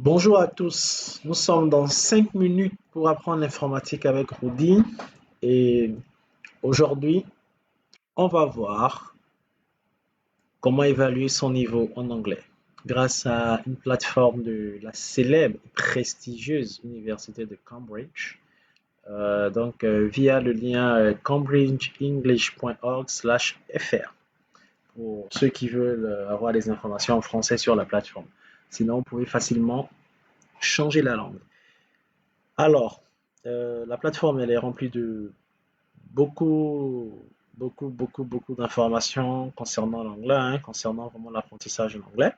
Bonjour à tous, nous sommes dans 5 minutes pour apprendre l'informatique avec Rudy et aujourd'hui on va voir comment évaluer son niveau en anglais grâce à une plateforme de la célèbre et prestigieuse université de Cambridge. Via le lien cambridgeenglish.org/fr pour ceux qui veulent avoir des informations en français sur la plateforme. Sinon, vous pouvez facilement changer la langue. Alors, la plateforme, elle est remplie de beaucoup, beaucoup d'informations concernant l'anglais, hein, concernant vraiment l'apprentissage de l'anglais.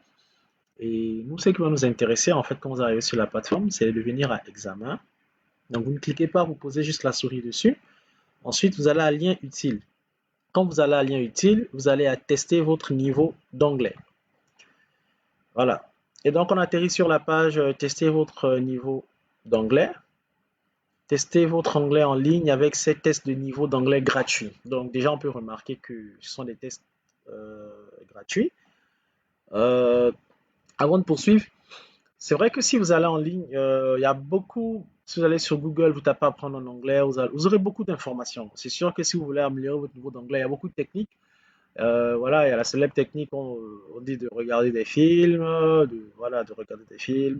Et nous, ce qui va nous intéresser, en fait, quand vous arrivez sur la plateforme, c'est de venir à examen. Donc, vous ne cliquez pas, vous posez juste la souris dessus. Ensuite, vous allez à lien utile. Quand vous allez à lien utile, vous allez à tester votre niveau d'anglais. Voilà. Et donc, on atterrit sur la page tester votre niveau d'anglais. Testez votre anglais en ligne avec ces tests de niveau d'anglais gratuits. Donc déjà, on peut remarquer que ce sont des tests gratuits. Euh, Avant de poursuivre, c'est vrai que si vous allez en ligne, il y a beaucoup, si vous allez sur Google, vous tapez apprendre en anglais, vous aurez beaucoup d'informations. C'est sûr que si vous voulez améliorer votre niveau d'anglais, il y a beaucoup de techniques. Voilà, il y a la célèbre technique, on dit de regarder des films, de regarder des films.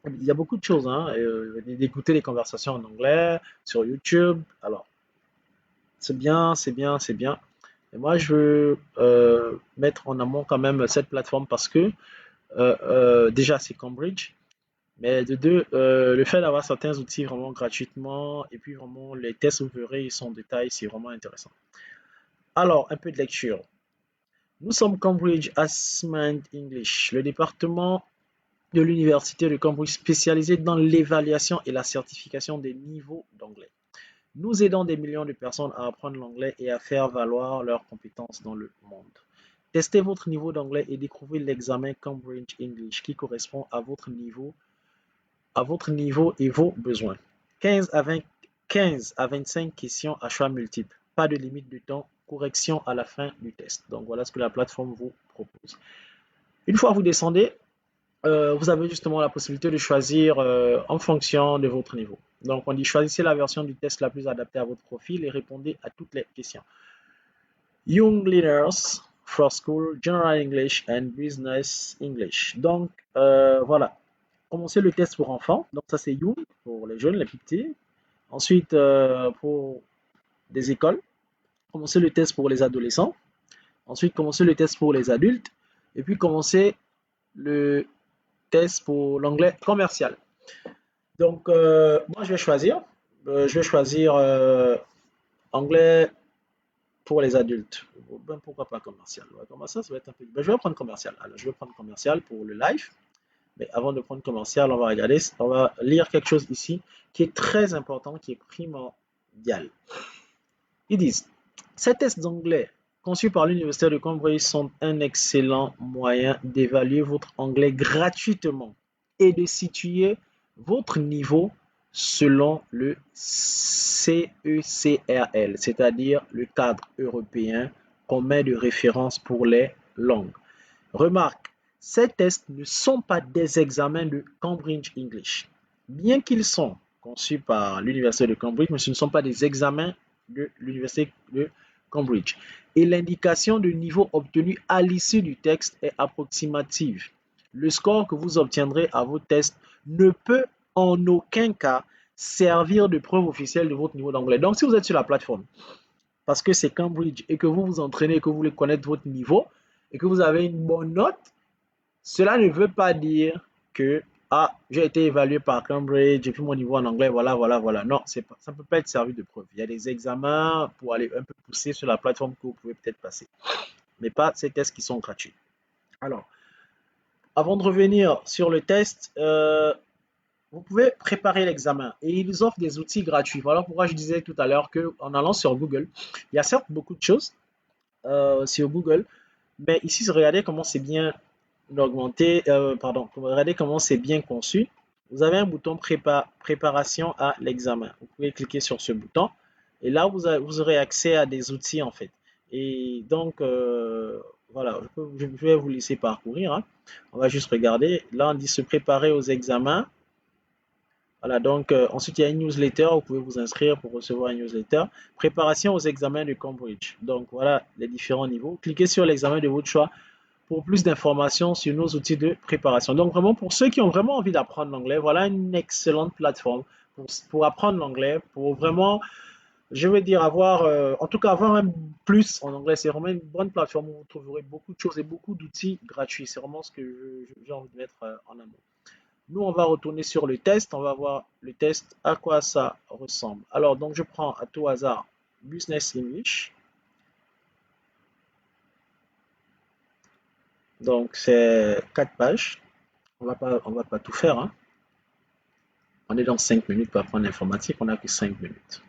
Il y a beaucoup de choses, hein, d'écouter les conversations en anglais sur YouTube. Alors, c'est bien, c'est bien, c'est bien. Et moi, je veux mettre en amont quand même cette plateforme parce que déjà, c'est Cambridge. Mais de deux, le fait d'avoir certains outils vraiment gratuitement et puis vraiment les tests, vous verrez, ils sont en détail, c'est vraiment intéressant. Alors, un peu de lecture. Nous sommes Cambridge Assessment English, le département de l'Université de Cambridge spécialisé dans l'évaluation et la certification des niveaux d'anglais. Nous aidons des millions de personnes à apprendre l'anglais et à faire valoir leurs compétences dans le monde. Testez votre niveau d'anglais et découvrez l'examen Cambridge English qui correspond à votre niveau et vos besoins. 15 à 25 questions à choix multiples. Pas de limite de temps. Correction à la fin du test. Donc voilà ce que la plateforme vous propose. Une fois que vous descendez, vous avez justement la possibilité de choisir en fonction de votre niveau. Donc, on dit choisissez la version du test la plus adaptée à votre profil et répondez à toutes les questions. Young Learners for School, General English and Business English. Donc, voilà. Commencez le test pour enfants. Donc, ça, c'est Young pour les jeunes, les petits. Ensuite, pour des écoles, commencez le test pour les adolescents. Ensuite, commencez le test pour les adultes. Et puis, commencez le test pour l'anglais commercial. Donc, moi, je vais choisir. Anglais pour les adultes. Ben, pourquoi pas commercial? Ouais, commercial, ça va être un peu. Ben, je vais prendre commercial. Alors, je vais prendre commercial pour le live. Mais avant de prendre commercial, on va regarder, on va lire quelque chose ici qui est très important, qui est primordial. Ils disent, ces tests d'anglais conçus par l'Université de Cambridge sont un excellent moyen d'évaluer votre anglais gratuitement et de situer votre niveau selon le CECRL, c'est-à-dire le cadre européen commun de référence pour les langues. Remarque, ces tests ne sont pas des examens de Cambridge English. Bien qu'ils sont conçus par l'Université de Cambridge, mais ce ne sont pas des examens de l'Université de Cambridge. Et l'indication de niveau obtenu à l'issue du texte est approximative. Le score que vous obtiendrez à vos tests ne peut en aucun cas servir de preuve officielle de votre niveau d'anglais. Donc, si vous êtes sur la plateforme, parce que c'est Cambridge et que vous vous entraînez et que vous voulez connaître votre niveau et que vous avez une bonne note, cela ne veut pas dire que j'ai été évalué par Cambridge et puis mon niveau en anglais, voilà. Non, ça ne peut pas être servi de preuve. Il y a des examens pour aller un peu pousser sur la plateforme que vous pouvez peut-être passer, mais pas ces tests qui sont gratuits. Alors, avant de revenir sur le test, vous pouvez préparer l'examen et ils offrent des outils gratuits. Voilà pourquoi je disais tout à l'heure qu'en allant sur Google, il y a certes beaucoup de choses sur Google, mais ici, regardez comment c'est bien regardez comment c'est bien conçu. Vous avez un bouton préparation à l'examen. Vous pouvez cliquer sur ce bouton et là, vous aurez accès à des outils en fait. Et donc, Voilà, je vais vous laisser parcourir, hein. On va juste regarder. Là, on dit se préparer aux examens. Voilà, donc ensuite il y a une newsletter, vous pouvez vous inscrire pour recevoir une newsletter. Préparation aux examens de Cambridge. Donc voilà les différents niveaux. Cliquez sur l'examen de votre choix pour plus d'informations sur nos outils de préparation. Donc vraiment pour ceux qui ont vraiment envie d'apprendre l'anglais, voilà une excellente plateforme pour apprendre l'anglais, pour vraiment, je veux dire, avoir, en tout cas avoir un plus en anglais. C'est vraiment une bonne plateforme où vous trouverez beaucoup de choses et beaucoup d'outils gratuits. C'est vraiment ce que j'ai envie de mettre en amont. Nous, on va retourner sur le test. On va voir le test, à quoi ça ressemble. Alors, donc, je prends à tout hasard Business English. Donc, c'est 4 pages. On va pas tout faire, hein. On est dans 5 minutes pour apprendre l'informatique. On n'a que 5 minutes.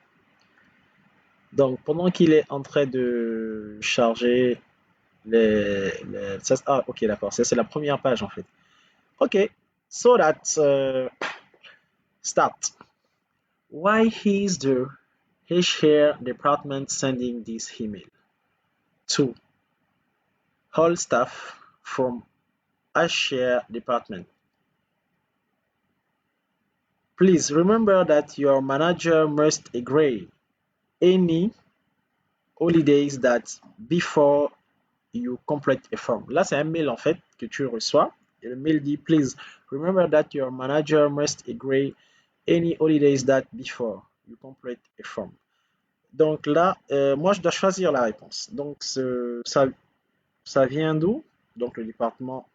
Donc, pendant qu'il est en train de charger ah, ok, d'accord. Ça, c'est la première page, en fait. Ok. So that, start. Why is the HR department sending this email? To all staff from HR department. Please remember that your manager must agree any holidays that before you complete a form. Là, c'est un mail en fait que tu reçois. Et le mail dit, please remember that your manager must agree any holidays that before you complete a form. Donc là, moi, je dois choisir la réponse. Donc, ça vient d'où? Donc, le département,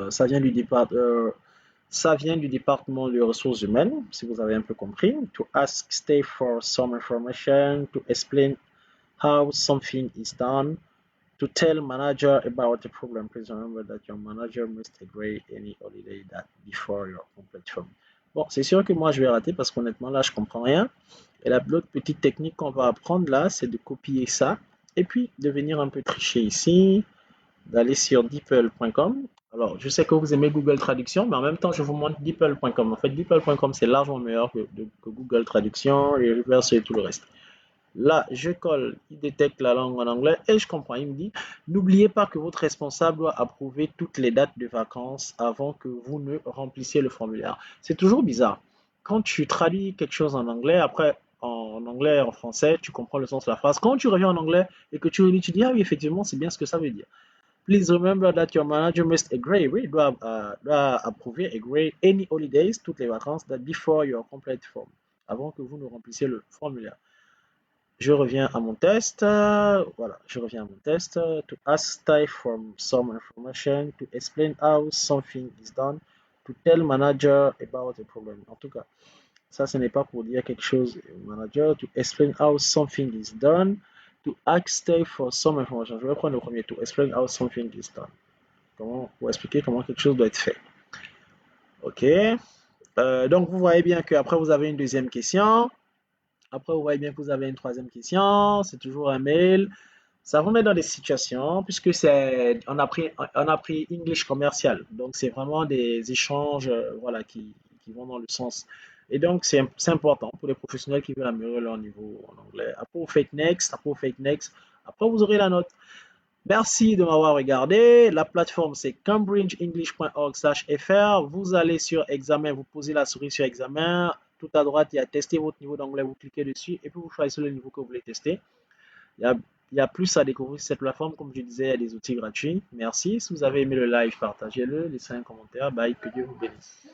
ça vient du département. Ça vient du département des ressources humaines, si vous avez un peu compris. To ask staff for some information, to explain how something is done, to tell manager about the problem. Please remember that your manager must agree any holiday that before your complete form. Bon, c'est sûr que moi je vais rater parce qu'honnêtement là je comprends rien. Et l'autre petite technique qu'on va apprendre là, c'est de copier ça et puis de venir un peu tricher ici, d'aller sur deeple.com. Alors, je sais que vous aimez Google Traduction, mais en même temps, je vous montre deeple.com. En fait, deeple.com, c'est largement meilleur que Google Traduction, et Reverse et tout le reste. Là, je colle, il détecte la langue en anglais et je comprends. Il me dit, n'oubliez pas que votre responsable doit approuver toutes les dates de vacances avant que vous ne remplissiez le formulaire. C'est toujours bizarre. Quand tu traduis quelque chose en anglais, après en anglais, en français, tu comprends le sens de la phrase. Quand tu reviens en anglais et que tu relis, tu dis, ah oui, effectivement, c'est bien ce que ça veut dire. Please remember that your manager must agree, oui, doit approuver, agree any holidays, toutes les vacances, that before your complete form, avant que vous ne remplissiez le formulaire. Je reviens à mon test, voilà, je reviens à mon test, to ask staff for some information, to explain how something is done, to tell manager about a problem. En tout cas, ça, ce n'est pas pour dire quelque chose au manager, to explain how something is done, to ask staff for some information. Je vais prendre le premier, to explain how something is done. Pour expliquer comment quelque chose doit être fait. OK. Donc, vous voyez bien qu'après, vous avez une deuxième question. Après, vous voyez bien que vous avez une troisième question. C'est toujours un mail. Ça vous met dans des situations, puisque on a pris English commercial. Donc, c'est vraiment des échanges voilà, qui vont dans le sens. Et donc, c'est important pour les professionnels qui veulent améliorer leur niveau en anglais. Après, vous faites next. Après, vous faites next. Après, vous aurez la note. Merci de m'avoir regardé. La plateforme, c'est cambridgeenglish.org/fr. Vous allez sur examen, vous posez la souris sur examen. Tout à droite, il y a tester votre niveau d'anglais. Vous cliquez dessus et puis vous choisissez le niveau que vous voulez tester. Il y a, il y a plus à découvrir sur cette plateforme. Comme je disais, il y a des outils gratuits. Merci. Si vous avez aimé le live, partagez-le. Laissez un commentaire. Bye. Que Dieu vous bénisse.